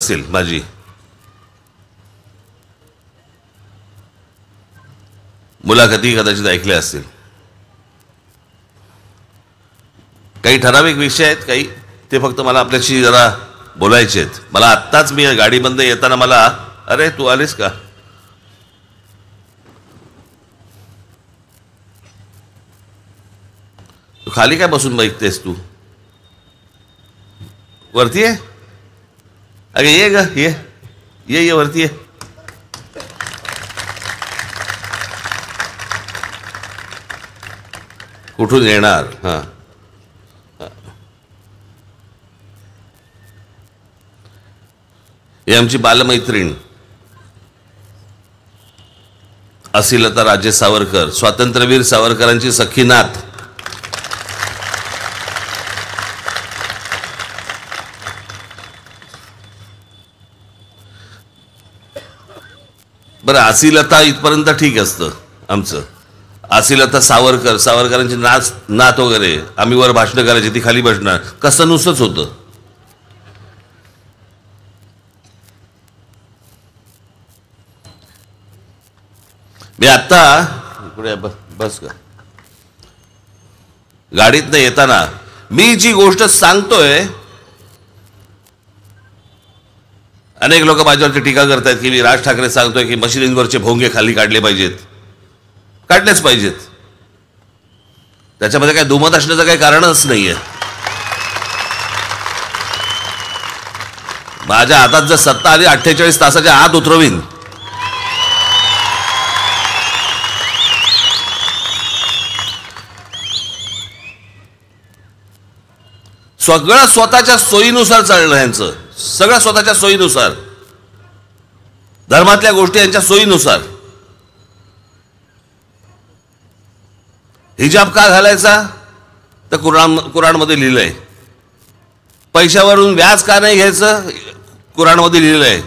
असेल माझी, मुलाखती कदाचित ऐकल्या असतील. काही ठराविक विषय आहेत, काही ते फक्त मला आपल्याशी जरा बोलायचे आहेत. मला आत्ताच मी गाडीबंद येताना मला, अरे तू आलीस का, तू खाली काय बसून बघतेस, तू वरती आहे. अगे ये ग, ये ये ये वरती ये. कुठून येणार. हां, ही आमची बालमैत्रीण असिलता राजे सावरकर, स्वातंत्र्यवीर सावरकरांची सख्खी नात. बरं, असिलता इथपर्यंत ठीक असतं आमचं. असिलता सावरकर, सावरकरांची नात वगैरे, आम्ही वर भाषणं करायची, ती खाली बसणार, कसं नुसतंच होतं. मी आत्ता इकडे बस का गाडीत नाही येताना मी जी गोष्ट सांगतोय, अनेक लोक माझ्यावरती टीका करतायत की मी राज ठाकरे सांगतोय की मशिदींवरचे भोंगे खाली काढले पाहिजेत. काढलेच पाहिजेत, त्याच्यामध्ये काय दुमत असण्याचं काही कारणच नाहीये. माझ्या हातात जर सत्ता आली 48 तासाच्या आत उतरवीन. सगळं स्वतःच्या सोयीनुसार चालणं, यांचं सगळं स्वतःच्या सोयीनुसार, धर्मातल्या गोष्टी यांच्या सोयीनुसार. हिजाब का घालायचा तर कुराणमध्ये लिहिलंय. पैशावरून व्याज का नाही घ्यायचं कुराणमध्ये लिहिलंय.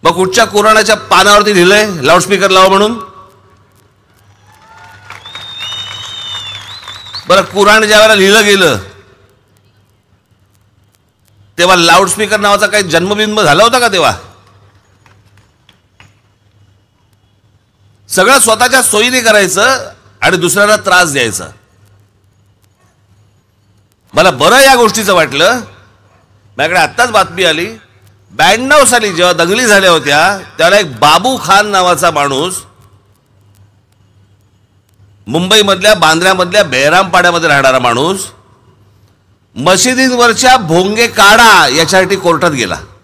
मग कुठच्या कुराणाच्या पानावरती लिहिलंय लाऊडस्पीकर लावा म्हणून. बरं, कुराण ज्या वेळेला लिहिलं गेलं तेव्हा लाऊडस्पीकर नावाचा काही जन्मबिंब झाला होता का तेव्हा. सगळं स्वतःच्या सोयीने करायचं आणि दुसऱ्याला त्रास द्यायचा. मला बरं या गोष्टीचं वाटलं. माझ्याकडे आत्ताच बातमी आली, 92 साली जेव्हा दंगली झाल्या होत्या त्याला एक बाबू खान नावाचा माणूस मुंबईमधल्या बांद्र्यामधल्या बेहरामपाड्यामध्ये राहणारा माणूस मशिदींवरच्या भोंगे काढा याच्यासाठी कोर्टात गेला.